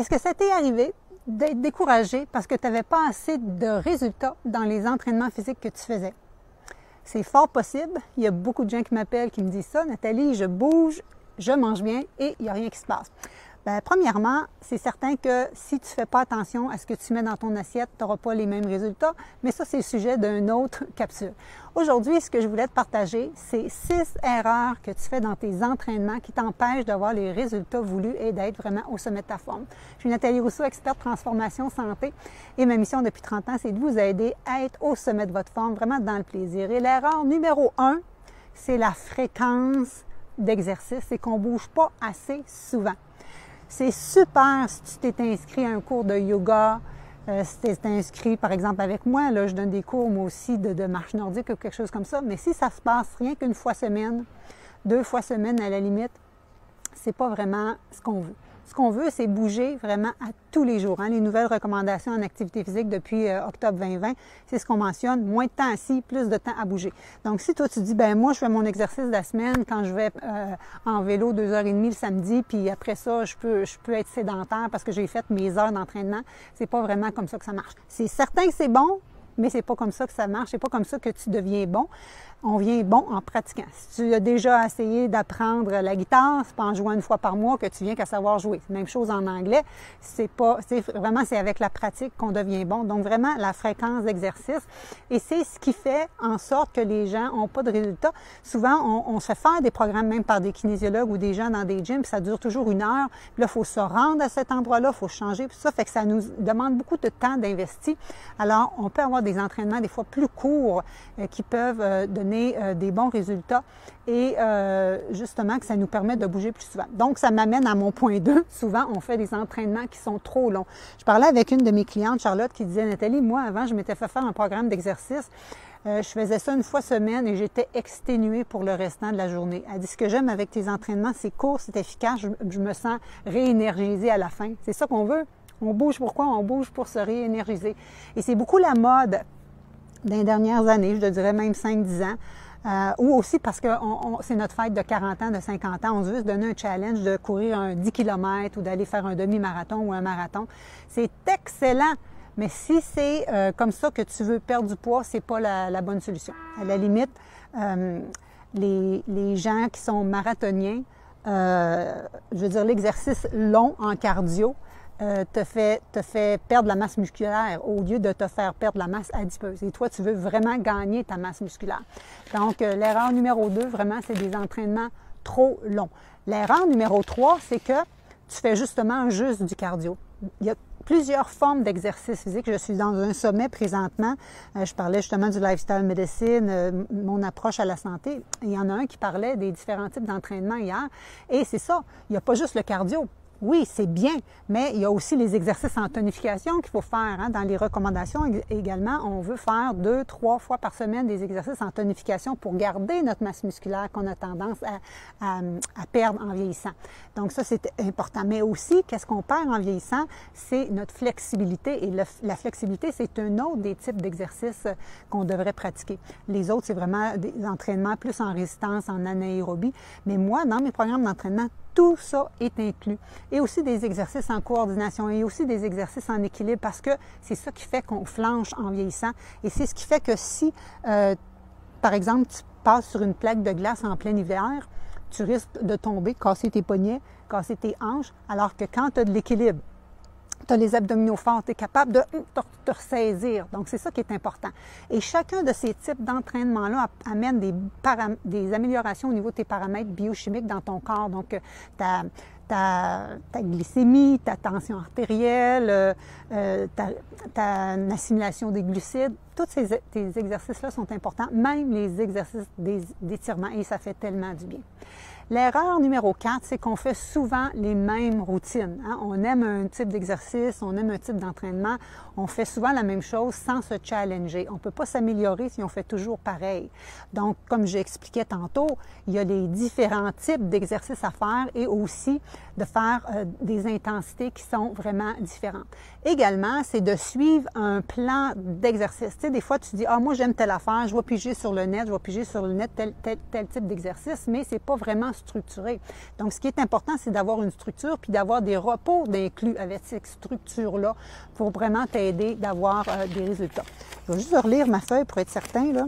Est-ce que ça t'est arrivé d'être découragé parce que tu n'avais pas assez de résultats dans les entraînements physiques que tu faisais? C'est fort possible. Il y a beaucoup de gens qui m'appellent, qui me disent ça. Nathalie, je bouge, je mange bien et il n'y a rien qui se passe. Bien, premièrement, c'est certain que si tu ne fais pas attention à ce que tu mets dans ton assiette, tu n'auras pas les mêmes résultats, mais ça, c'est le sujet d'une autre capsule. Aujourd'hui, ce que je voulais te partager, c'est 6 erreurs que tu fais dans tes entraînements qui t'empêchent d'avoir les résultats voulus et d'être vraiment au sommet de ta forme. Je suis Nathalie Rousseau, experte transformation santé, et ma mission depuis 30 ans, c'est de vous aider à être au sommet de votre forme, vraiment dans le plaisir. Et l'erreur numéro 1, c'est la fréquence d'exercice, c'est qu'on ne bouge pas assez souvent. C'est super si tu t'es inscrit à un cours de yoga, si tu t'es inscrit par exemple avec moi, là je donne des cours moi aussi de marche nordique ou quelque chose comme ça, mais si ça se passe rien qu'une fois semaine, 2 fois semaine à la limite, c'est pas vraiment ce qu'on veut. Ce qu'on veut, c'est bouger vraiment à tous les jours. Les nouvelles recommandations en activité physique depuis octobre 2020, c'est ce qu'on mentionne, moins de temps assis, plus de temps à bouger. Donc, si toi, tu dis, ben moi, je fais mon exercice de la semaine quand je vais en vélo 2h30 le samedi, puis après ça, je peux être sédentaire parce que j'ai fait mes heures d'entraînement, c'est pas vraiment comme ça que ça marche. C'est certain que c'est bon, mais c'est pas comme ça que ça marche, c'est pas comme ça que tu deviens bon. On vient bon en pratiquant. Si tu as déjà essayé d'apprendre la guitare, c'est pas en jouant une fois par mois que tu viens qu'à savoir jouer. Même chose en anglais, c'est avec la pratique qu'on devient bon. Donc vraiment la fréquence d'exercice, et c'est ce qui fait en sorte que les gens n'ont pas de résultats. Souvent, on se fait faire des programmes même par des kinésiologues ou des gens dans des gyms, puis ça dure toujours 1 heure. Puis là, il faut se rendre à cet endroit-là, il faut changer, puis ça fait que ça nous demande beaucoup de temps d'investi. Alors, on peut avoir des entraînements des fois plus courts qui peuvent donner des bons résultats et justement que ça nous permet de bouger plus souvent. Donc, ça m'amène à mon point 2. Souvent, on fait des entraînements qui sont trop longs. Je parlais avec une de mes clientes, Charlotte, qui disait, Nathalie, moi, avant, je m'étais fait faire un programme d'exercice. Je faisais ça 1 fois semaine et j'étais exténuée pour le restant de la journée. Elle dit, ce que j'aime avec tes entraînements, c'est court, c'est efficace, je me sens réénergisée à la fin. C'est ça qu'on veut. On bouge pourquoi? On bouge pour se réénergiser. Et c'est beaucoup la mode dans les dernières années, je te dirais même 5-10 ans, ou aussi parce que c'est notre fête de 40 ans, de 50 ans, on veut se donner un challenge de courir un 10 km ou d'aller faire un demi-marathon ou un marathon. C'est excellent, mais si c'est comme ça que tu veux perdre du poids, c'est pas la bonne solution. À la limite, les gens qui sont marathoniens, je veux dire l'exercice long en cardio, te fait perdre la masse musculaire au lieu de te faire perdre la masse adipeuse. Et toi, tu veux vraiment gagner ta masse musculaire. Donc, l'erreur numéro 2, vraiment, c'est des entraînements trop longs. L'erreur numéro 3, c'est que tu fais justement juste du cardio. Il y a plusieurs formes d'exercice physique. Je suis dans un sommet présentement. Je parlais justement du lifestyle medicine, mon approche à la santé. Il y en a un qui parlait des différents types d'entraînement hier. Et c'est ça, il n'y a pas juste le cardio. Oui, c'est bien, mais il y a aussi les exercices en tonification qu'il faut faire. Dans les recommandations également, on veut faire 2-3 fois par semaine des exercices en tonification pour garder notre masse musculaire qu'on a tendance à perdre en vieillissant. Donc ça, c'est important. Mais aussi, qu'est-ce qu'on perd en vieillissant? C'est notre flexibilité. Et la flexibilité, c'est un autre des types d'exercices qu'on devrait pratiquer. Les autres, c'est vraiment des entraînements plus en résistance, en anaérobie. Mais moi, dans mes programmes d'entraînement, tout ça est inclus. Et aussi des exercices en coordination et aussi des exercices en équilibre parce que c'est ça qui fait qu'on flanche en vieillissant. Et c'est ce qui fait que si, par exemple, tu passes sur une plaque de glace en plein hiver, tu risques de tomber, casser tes poignets, casser tes hanches, alors que quand tu as de l'équilibre, tu as les abdominaux forts, tu es capable de te ressaisir. Donc, c'est ça qui est important. Et chacun de ces types d'entraînement-là amène des améliorations au niveau de tes paramètres biochimiques dans ton corps. Donc, ta glycémie, ta tension artérielle, ta assimilation des glucides. Tous tes exercices-là sont importants, même les exercices d'étirement, et ça fait tellement du bien. L'erreur numéro 4, c'est qu'on fait souvent les mêmes routines. On aime un type d'exercice, on aime un type d'entraînement, on fait souvent la même chose sans se challenger. On ne peut pas s'améliorer si on fait toujours pareil. Donc, comme j'expliquais tantôt, il y a les différents types d'exercices à faire et aussi de faire des intensités qui sont vraiment différentes. Également, c'est de suivre un plan d'exercice. Tu sais, des fois, tu dis « Ah, moi, j'aime telle affaire, je vais piger sur le net tel type d'exercice », mais c'est pas vraiment structuré. Donc, ce qui est important, c'est d'avoir une structure puis d'avoir des repos d'inclus avec cette structure-là pour vraiment t'aider d'avoir des résultats. Je vais juste relire ma feuille pour être certain, là.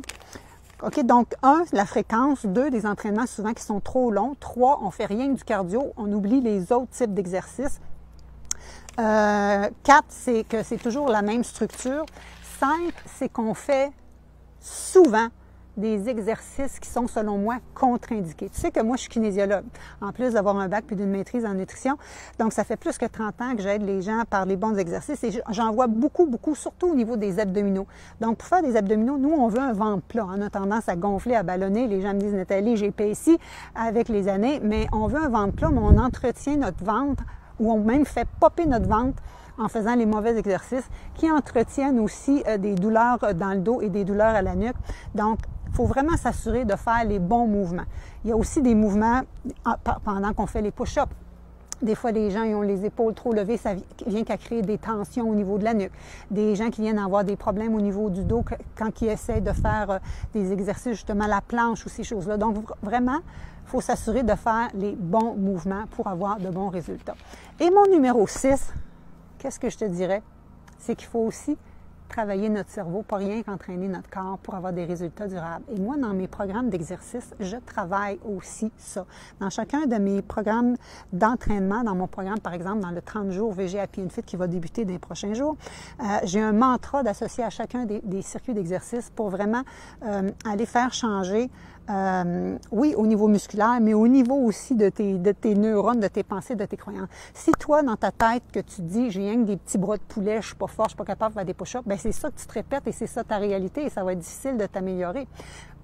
OK, donc 1, la fréquence. 2, des entraînements souvent qui sont trop longs. 3, on fait rien que du cardio, on oublie les autres types d'exercices. 4, c'est que c'est toujours la même structure. 5, c'est qu'on fait souvent des exercices qui sont, selon moi, contre-indiqués. Tu sais que moi, je suis kinésiologue, en plus d'avoir un bac puis d'une maîtrise en nutrition. Donc, ça fait plus que 30 ans que j'aide les gens par les bons exercices et j'en vois beaucoup, surtout au niveau des abdominaux. Donc, pour faire des abdominaux, nous, on veut un ventre plat. On a tendance à gonfler, à ballonner. Les gens me disent, Nathalie, j'ai épaissi avec les années, mais on veut un ventre plat, mais on entretient notre ventre ou on même fait popper notre ventre en faisant les mauvais exercices qui entretiennent aussi des douleurs dans le dos et des douleurs à la nuque. Donc, il faut vraiment s'assurer de faire les bons mouvements. Il y a aussi des mouvements pendant qu'on fait les push-ups. Des fois, les gens ils ont les épaules trop levées, ça vient qu'à créer des tensions au niveau de la nuque. Des gens qui viennent avoir des problèmes au niveau du dos quand ils essaient de faire des exercices, justement, la planche ou ces choses-là. Donc, vraiment, il faut s'assurer de faire les bons mouvements pour avoir de bons résultats. Et mon numéro 6, qu'est-ce que je te dirais? C'est qu'il faut aussi travailler notre cerveau, pas rien qu'entraîner notre corps pour avoir des résultats durables. Et moi, dans mes programmes d'exercice, je travaille aussi ça. Dans chacun de mes programmes d'entraînement, dans mon programme, par exemple, dans le 30 jours VG Happy and Fit qui va débuter dans les prochains jours, j'ai un mantra d'associer à chacun des circuits d'exercice pour vraiment aller faire changer oui, au niveau musculaire, mais au niveau aussi de tes neurones, de tes pensées, de tes croyances. Si toi, dans ta tête, que tu te dis, j'ai rien que des petits bras de poulet, je suis pas fort, je suis pas capable de faire des push-ups, bien, c'est ça que tu te répètes et c'est ça ta réalité et ça va être difficile de t'améliorer.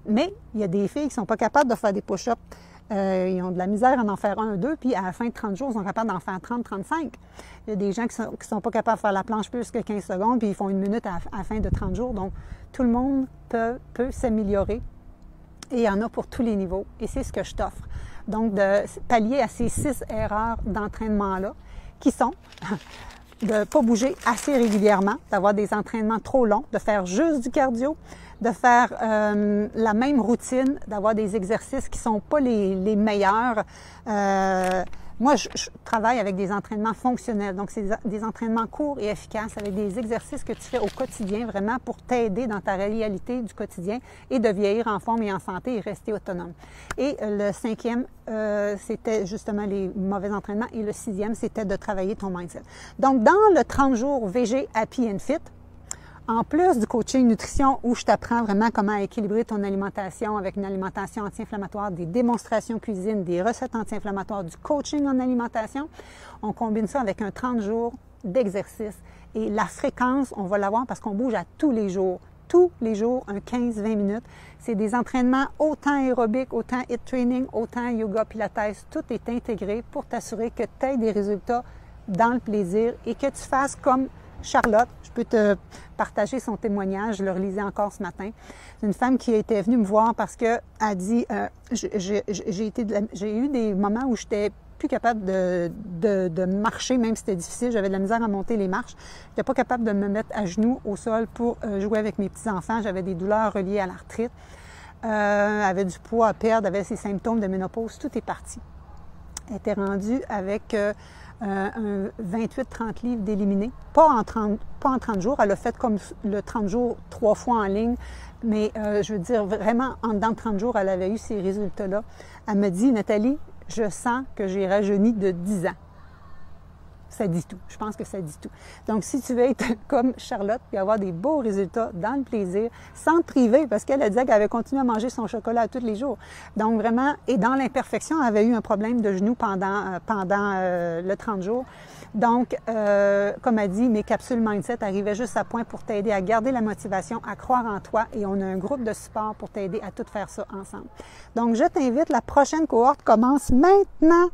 Mais il y a des filles qui sont pas capables de faire des push-ups. Ils ont de la misère à en faire 1, 2, puis à la fin de 30 jours, ils sont capables d'en faire 30, 35. Il y a des gens qui sont pas capables de faire la planche plus que 15 secondes, puis ils font 1 minute à la fin de 30 jours. Donc, tout le monde peut s'améliorer. Et il y en a pour tous les niveaux. Et c'est ce que je t'offre. Donc, de pallier à ces 6 erreurs d'entraînement-là, qui sont de ne pas bouger assez régulièrement, d'avoir des entraînements trop longs, de faire juste du cardio, de faire la même routine, d'avoir des exercices qui sont pas les meilleurs. Moi, je travaille avec des entraînements fonctionnels. Donc, c'est des entraînements courts et efficaces avec des exercices que tu fais au quotidien vraiment pour t'aider dans ta réalité du quotidien et de vieillir en forme et en santé et rester autonome. Et le 5e, c'était justement les mauvais entraînements. Et le 6e, c'était de travailler ton mindset. Donc, dans le 30 jours VG Happy and Fit, en plus du coaching nutrition où je t'apprends vraiment comment équilibrer ton alimentation avec une alimentation anti-inflammatoire, des démonstrations cuisine, des recettes anti-inflammatoires, du coaching en alimentation, on combine ça avec un 30 jours d'exercice. Et la fréquence, on va l'avoir parce qu'on bouge à tous les jours. Tous les jours, un 15-20 minutes. C'est des entraînements autant aérobiques, autant HIIT training, autant yoga, pilates. Tout est intégré pour t'assurer que tu aies des résultats dans le plaisir et que tu fasses comme Charlotte. Je peux te partager son témoignage, je le relisais encore ce matin. C'est une femme qui était venue me voir parce qu'elle a dit j'ai eu des moments où j'étais plus capable de marcher, même si c'était difficile. J'avais de la misère à monter les marches. Je n'étais pas capable de me mettre à genoux au sol pour jouer avec mes petits-enfants. J'avais des douleurs reliées à l'arthrite. Avait du poids à perdre, avait ses symptômes de ménopause. Tout est parti. Elle était rendue avec un 28-30 livres d'éliminés. Pas en 30 jours. Elle a fait comme le 30 jours 3 fois en ligne. Mais je veux dire, vraiment, en dedans de 30 jours, elle avait eu ces résultats-là. Elle me dit, Nathalie, je sens que j'ai rajeuni de 10 ans. Ça dit tout. Je pense que ça dit tout. Donc, si tu veux être comme Charlotte et avoir des beaux résultats dans le plaisir, sans te priver, parce qu'elle a dit qu'elle avait continué à manger son chocolat tous les jours. Donc, vraiment, et dans l'imperfection, elle avait eu un problème de genou pendant le 30 jours. Donc, comme elle dit, mes capsules Mindset arrivaient juste à point pour t'aider à garder la motivation, à croire en toi et on a un groupe de support pour t'aider à tout faire ça ensemble. Donc, je t'invite, la prochaine cohorte commence maintenant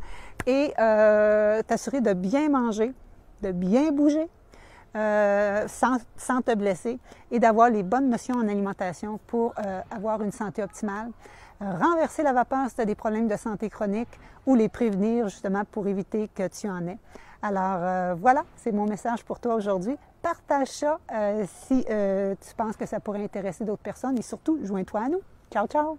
et t'assurer de bien manger, de bien bouger sans te blesser et d'avoir les bonnes notions en alimentation pour avoir une santé optimale. Renverser la vapeur si tu as des problèmes de santé chronique ou les prévenir justement pour éviter que tu en aies. Alors voilà, c'est mon message pour toi aujourd'hui. Partage ça si tu penses que ça pourrait intéresser d'autres personnes et surtout, joins-toi à nous. Ciao, ciao!